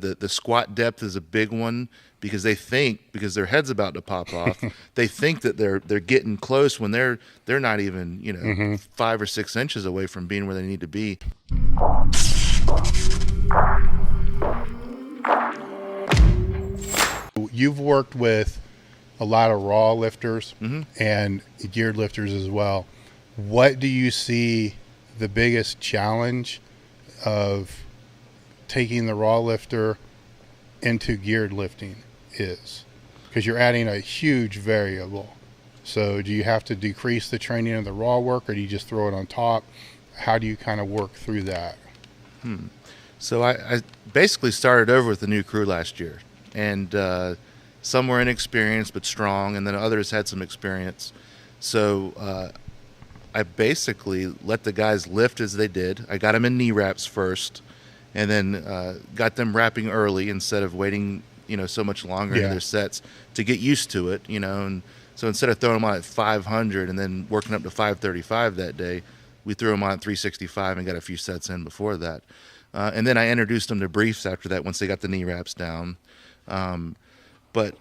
The squat depth is a big one because they think, because their head's about to pop off, they think that they're getting close when they're not even 5 or 6 inches away from being where they need to be. You've worked with a lot of raw lifters and geared lifters as well. What do you see the biggest challenge of taking the raw lifter into geared lifting is? Because you're adding a huge variable. So do you have to decrease the training of the raw work, or do you just throw it on top? How do you kind of work through that? So I basically started over with the new crew last year, and some were inexperienced but strong, and then others had some experience. So I basically let the guys lift as they did. I got them in knee wraps first, and then got them wrapping early instead of waiting, so much longer into their sets to get used to it, And so instead of throwing them on at 500 and then working up to 535 that day, we threw them on at 365 and got a few sets in before that. And then I introduced them to briefs after that once they got the knee wraps down. But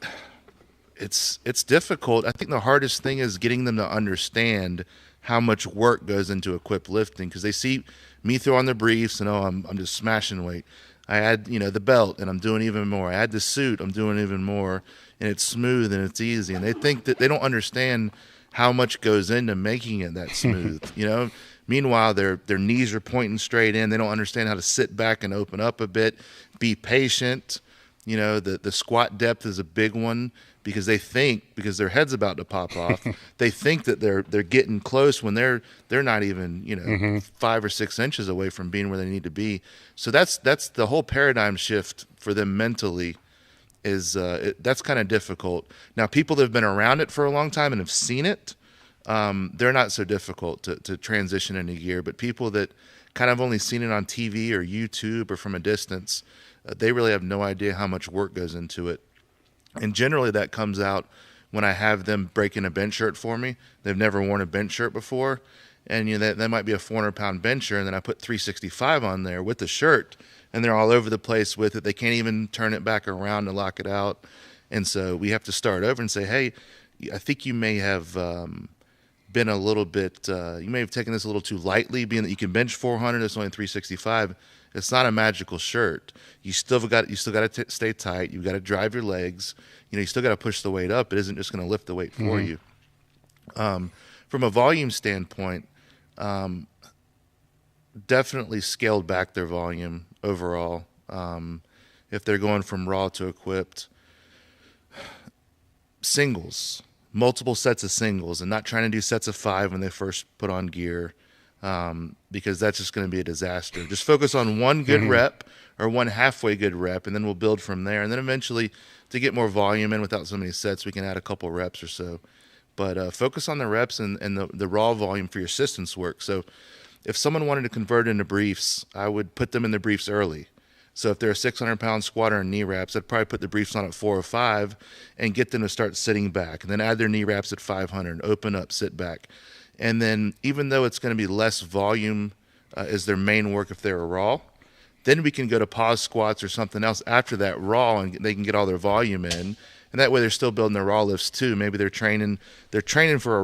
it's difficult. I think the hardest thing is getting them to understand how much work goes into equipped lifting, because they see me throw on the briefs and I'm just smashing weight. I add the belt and I'm doing even more. I add the suit, I'm doing even more, and it's smooth and it's easy. And they think that they don't understand how much goes into making it that smooth. Meanwhile, their knees are pointing straight in. They don't understand how to sit back and open up a bit, be patient. The squat depth is a big one because they think, because their head's about to pop off, they think that they're getting close when they're not even 5 or 6 inches away from being where they need to be. So that's the whole paradigm shift for them mentally. That's kind of difficult. Now, people that have been around it for a long time and have seen it, they're not so difficult to transition into gear. But people that kind of only seen it on TV or YouTube or from a distance, they really have no idea how much work goes into it. And generally that comes out when I have them breaking a bench shirt for me. They've never worn a bench shirt before. And that might be a 400-pound bencher, and then I put 365 on there with the shirt, and they're all over the place with it. They can't even turn it back around to lock it out. And so we have to start over and say, hey, I think you may have been a little bit, you may have taken this a little too lightly, being that you can bench 400, it's only 365. It's not a magical shirt. You still got to stay tight. You've got to drive your legs. You still got to push the weight up. It isn't just going to lift the weight for you. From a volume standpoint, definitely scaled back their volume overall. If they're going from raw to equipped, singles, multiple sets of singles, and not trying to do sets of 5 when they first put on gear, because that's just going to be a disaster. Just focus on one good rep or one halfway good rep, and then we'll build from there. And then eventually, to get more volume in without so many sets, we can add a couple reps or so. But focus on the reps and the raw volume for your assistance work. So if someone wanted to convert into briefs, I would put them in the briefs early. So if they're a 600-pound squatter in knee wraps, I'd probably put the briefs on at 4 or 5 and get them to start sitting back, and then add their knee wraps at 500, open up, sit back. And then even though it's going to be less volume as their main work if they're a raw, then we can go to pause squats or something else after that raw, and they can get all their volume in. And that way they're still building their raw lifts too. Maybe they're training for a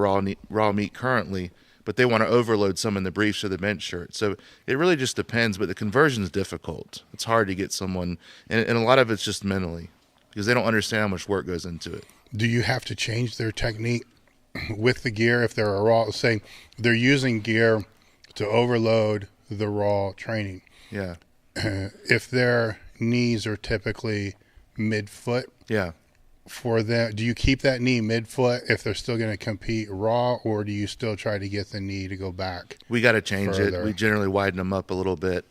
raw meet currently, but they want to overload some in the briefs or the bench shirt. So it really just depends, but the conversion is difficult. It's hard to get someone, and a lot of it's just mentally, because they don't understand how much work goes into it. Do you have to change their technique with the gear if they're a raw? Say they're using gear to overload the raw training. Yeah. If their knees are typically mid-foot. Yeah. For them, do you keep that knee mid-foot if they're still going to compete raw, or do you still try to get the knee to go back? We got to change further? it. We generally widen them up a little bit,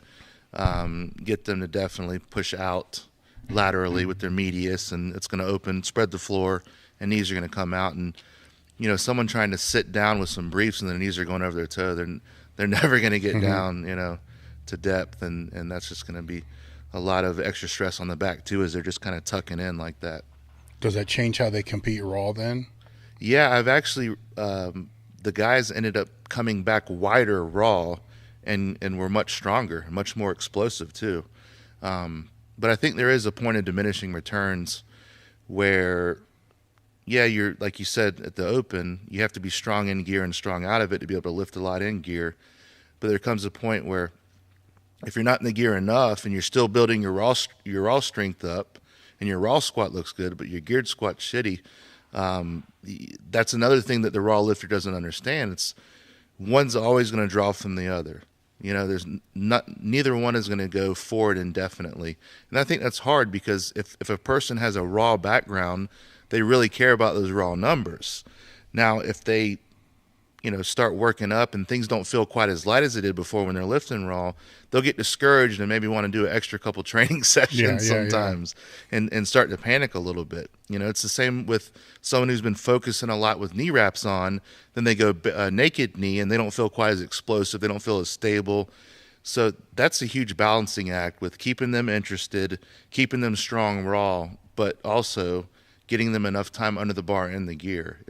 get them to definitely push out laterally with their medius, and it's going to open, spread the floor, and knees are going to come out. And someone trying to sit down with some briefs and their knees are going over their toe, they're never going to get down, to depth, and that's just going to be a lot of extra stress on the back too, as they're just kind of tucking in like that. Does that change how they compete raw then? Yeah, I've actually, the guys ended up coming back wider raw and were much stronger, much more explosive too. But I think there is a point of diminishing returns where, yeah, you're like you said at the open, you have to be strong in gear and strong out of it to be able to lift a lot in gear. But there comes a point where if you're not in the gear enough and you're still building your raw strength up and your raw squat looks good, but your geared squat shitty, that's another thing that the raw lifter doesn't understand. It's one's always going to draw from the other. You know, neither one is going to go forward indefinitely. And I think that's hard because if a person has a raw background, they really care about those raw numbers. Now, if they, start working up and things don't feel quite as light as they did before when they're lifting raw, they'll get discouraged and maybe want to do an extra couple training sessions sometimes. And start to panic a little bit. It's the same with someone who's been focusing a lot with knee wraps on, then they go naked knee and they don't feel quite as explosive, they don't feel as stable. So that's a huge balancing act with keeping them interested, keeping them strong raw, but also getting them enough time under the bar in the gear.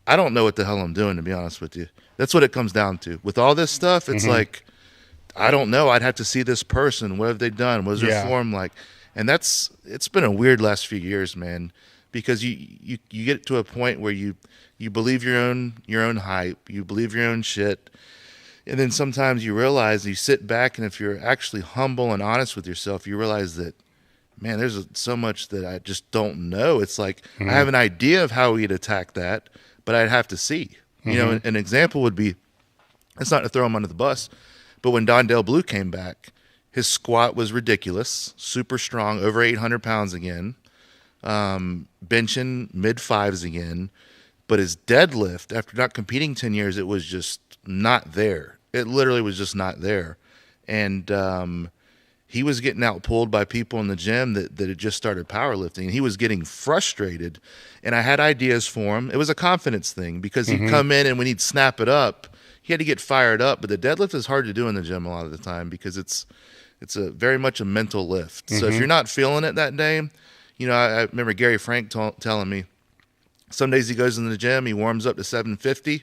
I don't know what the hell I'm doing, to be honest with you. That's what it comes down to. With all this stuff, it's like, I don't know. I'd have to see this person. What have they done? What is their form like? And it's been a weird last few years, man, because you get to a point where you believe your own hype, you believe your own shit. And then sometimes you realize, you sit back, and if you're actually humble and honest with yourself, you realize that, man, there's so much that I just don't know. It's like, I have an idea of how we'd attack that, but I'd have to see. An example would be, it's not to throw him under the bus, but when Dondale Blue came back, his squat was ridiculous, super strong, over 800 pounds again, benching mid-fives again, but his deadlift, after not competing 10 years, it was just not there. It literally was just not there. And he was getting outpulled by people in the gym that had just started powerlifting, and he was getting frustrated. And I had ideas for him. It was a confidence thing because he'd come in, and when he'd snap it up, he had to get fired up. But the deadlift is hard to do in the gym a lot of the time because it's a very much a mental lift. So if you're not feeling it that day, I remember Gary Frank telling me, some days he goes in the gym, he warms up to 750,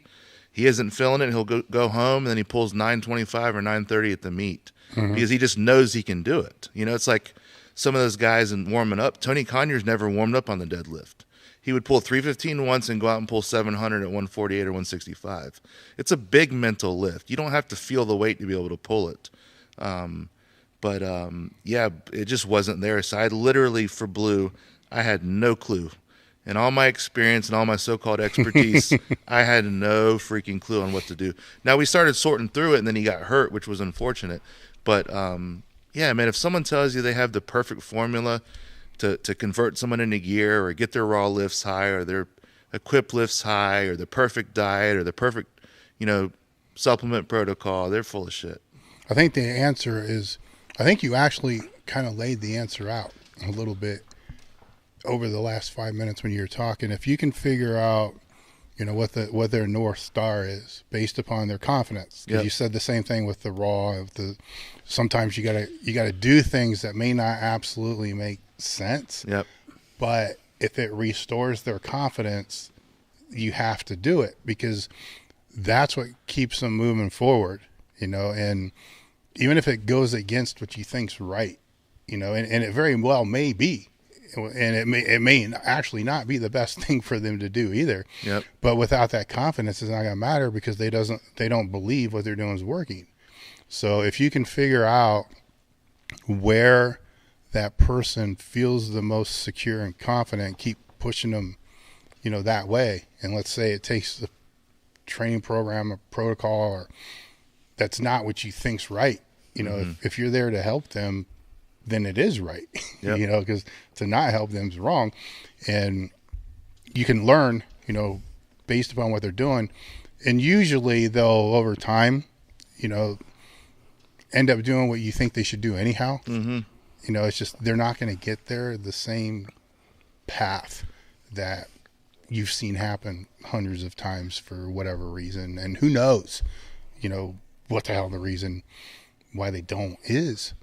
he isn't feeling it, he'll go home, and then he pulls 925 or 930 at the meet because he just knows he can do it. It's like some of those guys in warming up. Tony Conyers never warmed up on the deadlift. He would pull 315 once and go out and pull 700 at 148 or 165. It's a big mental lift. You don't have to feel the weight to be able to pull it. But it just wasn't there. So I literally, for Blue, I had no clue. In all my experience and all my so-called expertise, I had no freaking clue on what to do. Now, we started sorting through it, and then he got hurt, which was unfortunate. But, man, if someone tells you they have the perfect formula to convert someone into gear or get their raw lifts high or their equip lifts high or the perfect diet or the perfect, supplement protocol, they're full of shit. I think the answer is, I think you actually kind of laid the answer out a little bit over the last 5 minutes when you were talking. If you can figure out, what their North Star is based upon their confidence. Because you said the same thing with the raw. Sometimes you gotta do things that may not absolutely make sense. Yep. But if it restores their confidence, you have to do it because that's what keeps them moving forward. And even if it goes against what you think's right, and it very well may be. And it may actually not be the best thing for them to do either. Yep. But without that confidence, it's not going to matter because they don't believe what they're doing is working. So if you can figure out where that person feels the most secure and confident, keep pushing them, that way. And let's say it takes a training program, a protocol, or that's not what you think's right. If you're there to help them, then it is right. Yep. Because to not help them is wrong. And you can learn, based upon what they're doing. And usually they'll, over time, end up doing what you think they should do anyhow. It's just they're not going to get there the same path that you've seen happen hundreds of times for whatever reason. And who knows, what the hell the reason why they don't is.